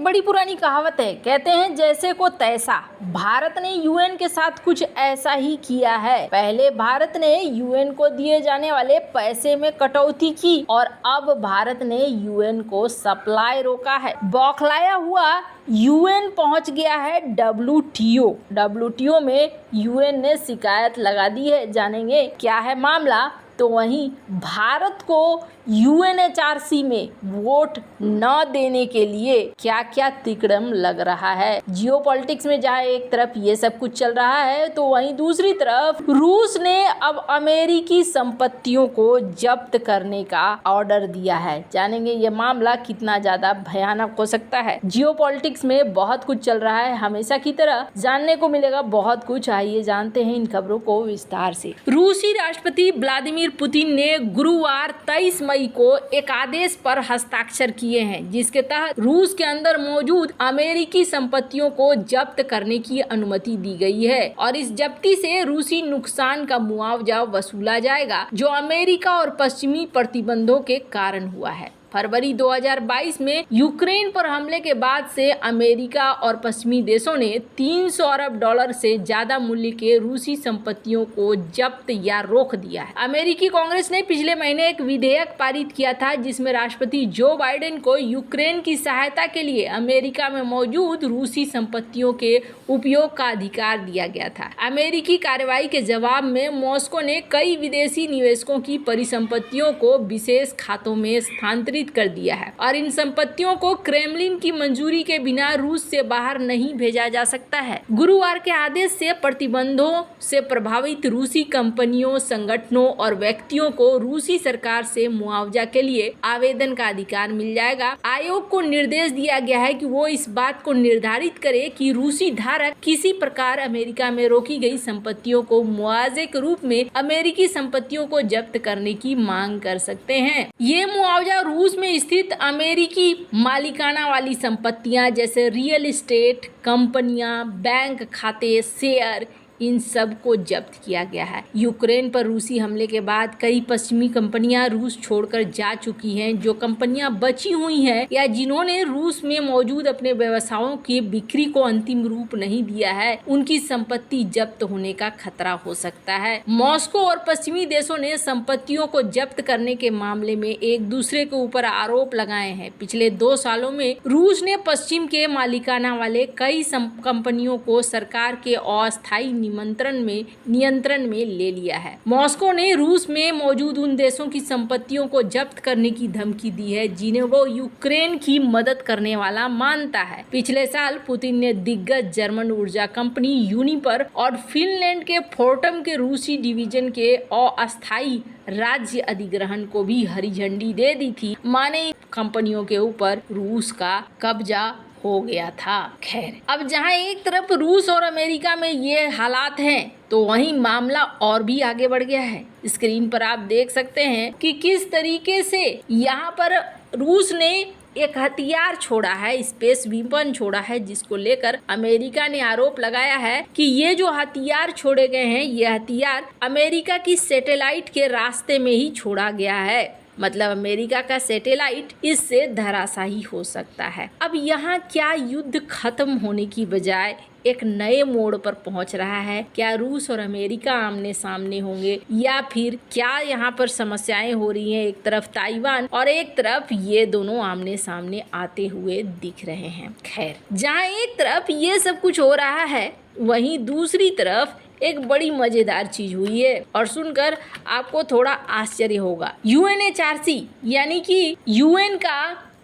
बड़ी पुरानी कहावत है, कहते हैं जैसे को तैसा। भारत ने यूएन के साथ कुछ ऐसा ही किया है। पहले भारत ने यूएन को दिए जाने वाले पैसे में कटौती की और अब भारत ने यूएन को सप्लाई रोका है। बौखलाया हुआ यूएन पहुंच गया है डब्ल्यूटीओ में यूएन ने शिकायत लगा दी है। जानेंगे क्या है मामला। तो वहीं भारत को यूएनएचआरसी में वोट न देने के लिए क्या क्या तिकड़म लग रहा है। जियोपॉलिटिक्स में जहाँ एक तरफ ये सब कुछ चल रहा है तो वहीं दूसरी तरफ रूस ने अब अमेरिकी संपत्तियों को जब्त करने का ऑर्डर दिया है। जानेंगे ये मामला कितना ज्यादा भयानक हो सकता है। जियोपॉलिटिक्स में बहुत कुछ चल रहा है, हमेशा की तरह जानने को मिलेगा बहुत कुछ। आइए जानते हैं इन खबरों को विस्तार से। रूसी राष्ट्रपति व्लादिमीर पुतिन ने गुरुवार 23 मई को एक आदेश पर हस्ताक्षर किए हैं जिसके तहत रूस के अंदर मौजूद अमेरिकी संपत्तियों को जब्त करने की अनुमति दी गई है और इस जब्ती से रूसी नुकसान का मुआवजा वसूला जाएगा जो अमेरिका और पश्चिमी प्रतिबंधों के कारण हुआ है। फरवरी 2022 में यूक्रेन पर हमले के बाद से अमेरिका और पश्चिमी देशों ने 300 अरब डॉलर से ज्यादा मूल्य के रूसी संपत्तियों को जब्त या रोक दिया है। अमेरिकी कांग्रेस ने पिछले महीने एक विधेयक पारित किया था जिसमें राष्ट्रपति जो बाइडेन को यूक्रेन की सहायता के लिए अमेरिका में मौजूद रूसी संपत्तियों के उपयोग का अधिकार दिया गया था। अमेरिकी कार्रवाई के जवाब में मॉस्को ने कई विदेशी निवेशकों की परिसंपत्तियों को विशेष खातों में स्थानांतरित कर दिया है और इन संपत्तियों को क्रेमलिन की मंजूरी के बिना रूस से बाहर नहीं भेजा जा सकता है। गुरुवार के आदेश से प्रतिबंधों से प्रभावित रूसी कंपनियों, संगठनों और व्यक्तियों को रूसी सरकार से मुआवजा के लिए आवेदन का अधिकार मिल जाएगा। आयोग को निर्देश दिया गया है कि वो इस बात को निर्धारित करे कि रूसी धारक किसी प्रकार अमेरिका में रोकी गई संपत्तियों को मुआवजे के रूप में अमेरिकी संपत्तियों को जब्त करने की मांग कर सकते हैं। ये मुआवजा रूस में स्थित अमेरिकी मालिकाना वाली संपत्तियां जैसे रियल एस्टेट कंपनियां, बैंक खाते, शेयर, इन सब को जब्त किया गया है। यूक्रेन पर रूसी हमले के बाद कई पश्चिमी कंपनियां रूस छोड़कर जा चुकी हैं। जो कंपनियां बची हुई हैं या जिन्होंने रूस में मौजूद अपने व्यवसायों की बिक्री को अंतिम रूप नहीं दिया है, उनकी संपत्ति जब्त होने का खतरा हो सकता है। मॉस्को और पश्चिमी देशों ने संपत्तियों को जब्त करने के मामले में एक दूसरे के ऊपर आरोप लगाए हैं। पिछले 2 सालों में रूस ने पश्चिम के मालिकाना वाले कई कंपनियों को सरकार के अस्थायी नियंत्रण में ले लिया है। मॉस्को ने रूस में मौजूद उन देशों की संपत्तियों को जब्त करने की धमकी दी है जिन्हें वो यूक्रेन की मदद करने वाला मानता है। पिछले साल पुतिन ने दिग्गज जर्मन ऊर्जा कंपनी यूनिपर और फिनलैंड के फोर्टम के रूसी डिवीजन के अस्थायी राज्य अधिग्रहण को भी हरी झंडी दे दी थी। माने कंपनियों के ऊपर रूस का कब्जा हो गया था। खैर, अब जहां एक तरफ रूस और अमेरिका में ये हालात हैं तो वहीं मामला और भी आगे बढ़ गया है। स्क्रीन पर आप देख सकते हैं कि किस तरीके से यहाँ पर रूस ने एक हथियार छोड़ा है, स्पेस वीपन छोड़ा है, जिसको लेकर अमेरिका ने आरोप लगाया है कि ये जो हथियार छोड़े गए हैं ये हथियार अमेरिका की सैटेलाइट के रास्ते में ही छोड़ा गया है। मतलब अमेरिका का सैटेलाइट इससे धराशायी हो सकता है। अब यहाँ क्या युद्ध खत्म होने की बजाय एक नए मोड़ पर पहुंच रहा है? क्या रूस और अमेरिका आमने सामने होंगे या फिर क्या यहाँ पर समस्याएं हो रही हैं? एक तरफ ताइवान और एक तरफ ये दोनों आमने सामने आते हुए दिख रहे हैं। खैर, जहाँ एक तरफ ये सब कुछ हो रहा है वहीं दूसरी तरफ एक बड़ी मजेदार चीज हुई है और सुनकर आपको थोड़ा आश्चर्य होगा। यूएनएचआरसी यानी कि यूएन का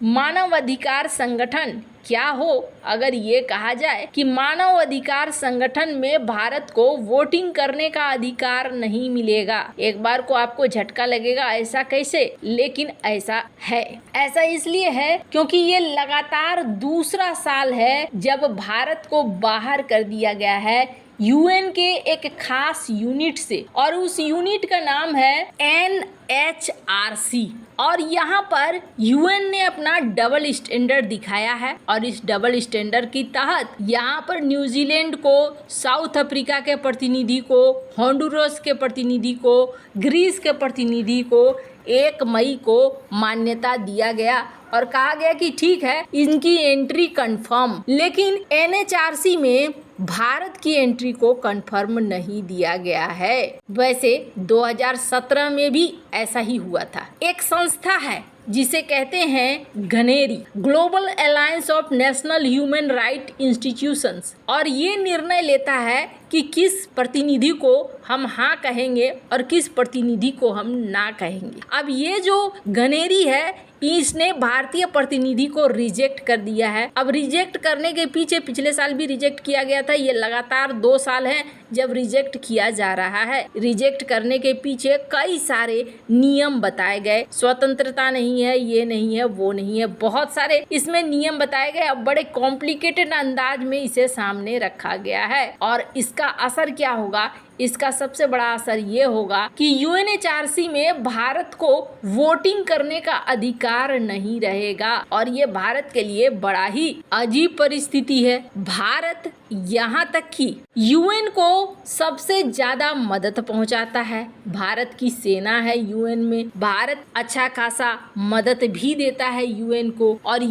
मानव अधिकार संगठन क्या हो अगर ये कहा जाए कि मानव अधिकार संगठन में भारत को वोटिंग करने का अधिकार नहीं मिलेगा। एक बार को आपको झटका लगेगा, ऐसा कैसे? लेकिन ऐसा है। ऐसा इसलिए है क्योंकि ये लगातार दूसरा साल है जब भारत को बाहर कर दिया गया है यूएन के एक खास यूनिट से और उस यूनिट का नाम है NHRC और यहाँ पर यूएन ने अपना डबल स्टैंडर्ड दिखाया है और इस डबल स्टैंडर्ड के तहत यहाँ पर न्यूजीलैंड को, साउथ अफ्रीका के प्रतिनिधि को, होंडुरस के प्रतिनिधि को, ग्रीस के प्रतिनिधि को 1 मई को मान्यता दिया गया और कहा गया कि ठीक है, इनकी एंट्री कंफर्म। लेकिन NHRC में भारत की एंट्री को कंफर्म नहीं दिया गया है। वैसे 2017 में भी ऐसा ही हुआ था। एक संस्था है जिसे कहते हैं GANHRI, global alliance of national human right institutions, और ये निर्णय लेता है कि किस प्रतिनिधि को हम हाँ कहेंगे और किस प्रतिनिधि को हम ना कहेंगे। अब ये जो घनेरी है, इसने भारतीय प्रतिनिधि को रिजेक्ट कर दिया है। अब रिजेक्ट करने के पीछे पिछले साल भी रिजेक्ट किया गया था, ये लगातार 2 साल है जब रिजेक्ट किया जा रहा है। रिजेक्ट करने के पीछे कई सारे नियम बताए गए, स्वतंत्रता नहीं है, ये नहीं है, वो नहीं है, बहुत सारे इसमें नियम बताए गए। अब बड़े कॉम्प्लिकेटेड अंदाज में इसे सामने रखा गया है और इसका असर क्या होगा? इसका सबसे बड़ा असर ये होगा कि UNHRC में भारत को वोटिंग करने का अधिकार नहीं रहेगा और ये भारत के लिए बड़ा ही अजीब परिस्थिति है। भारत यहाँ तक कि UN को सबसे ज्यादा मदद पहुंचाता है, भारत की सेना है UN में, भारत अच्छा खासा मदद भी देता है UN को और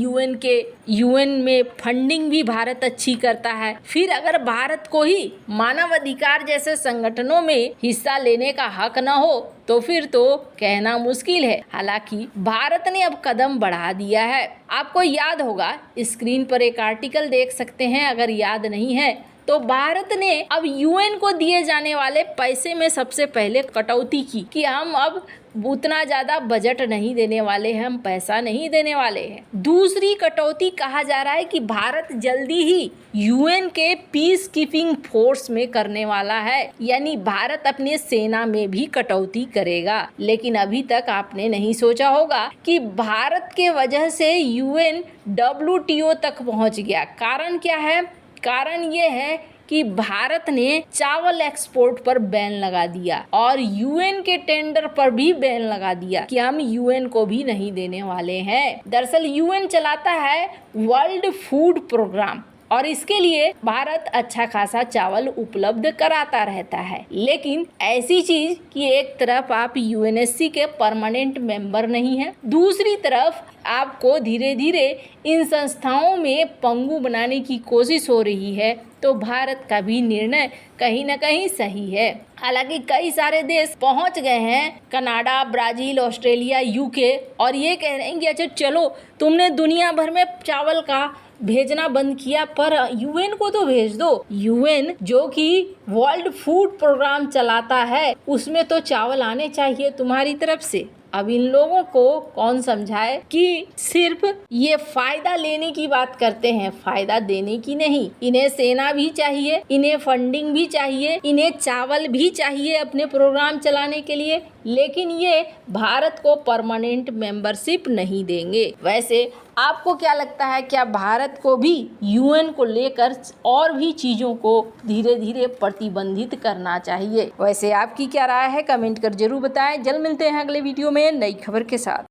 UN में फंडिंग भी भारत अच्छी करता है। फिर अगर भारत को ही मानव अधिकार जैसे संगठनों में हिस्सा लेने का हक न हो तो फिर तो कहना मुश्किल है। हालांकि भारत ने अब कदम बढ़ा दिया है। आपको याद होगा, स्क्रीन पर एक आर्टिकल देख सकते हैं, अगर याद नहीं है तो भारत ने अब UN को दिए जाने वाले पैसे में सबसे पहले कटौती की कि हम अब उतना ज्यादा बजट नहीं देने वाले हैं, हम पैसा नहीं देने वाले हैं। दूसरी कटौती कहा जा रहा है कि भारत जल्दी ही UN के पीस कीपिंग फोर्स में करने वाला है, यानी भारत अपने सेना में भी कटौती करेगा। लेकिन अभी तक आपने नहीं सोचा होगा कि भारत के वजह से UN WTO तक पहुंच गया। कारण क्या है? कारण ये है कि भारत ने चावल एक्सपोर्ट पर बैन लगा दिया और UN के टेंडर पर भी बैन लगा दिया कि हम UN को भी नहीं देने वाले हैं। दरअसल UN चलाता है वर्ल्ड फूड प्रोग्राम और इसके लिए भारत अच्छा खासा चावल उपलब्ध कराता रहता है। लेकिन ऐसी चीज कि एक तरफ आप UNSC के परमानेंट मेंबर नहीं हैं, दूसरी तरफ आपको धीरे धीरे इन संस्थाओं में पंगु बनाने की कोशिश हो रही है, तो भारत का भी निर्णय कहीं न कहीं सही है। हालांकि कई सारे देश पहुंच गए हैं, कनाडा, ब्राजील, ऑस्ट्रेलिया, UK, और ये कह रहे हैं कि अच्छा चलो, तुमने दुनिया भर में चावल का भेजना बंद किया पर UN को तो भेज दो। UN जो कि वर्ल्ड फूड प्रोग्राम चलाता है, उसमें तो चावल आने चाहिए तुम्हारी तरफ से। अब इन लोगों को कौन समझाए कि सिर्फ ये फायदा लेने की बात करते हैं, फायदा देने की नहीं। इन्हें सेना भी चाहिए, इन्हें फंडिंग भी चाहिए, इन्हें चावल भी चाहिए अपने प्रोग्राम चलाने के लिए, लेकिन ये भारत को परमानेंट मेंबरशिप नहीं देंगे। वैसे आपको क्या लगता है, क्या भारत को भी UN को लेकर और भी चीज़ों को धीरे धीरे प्रतिबंधित करना चाहिए? वैसे आपकी क्या राय है, कमेंट कर जरूर बताएं। जल्द मिलते हैं अगले वीडियो में नई खबर के साथ।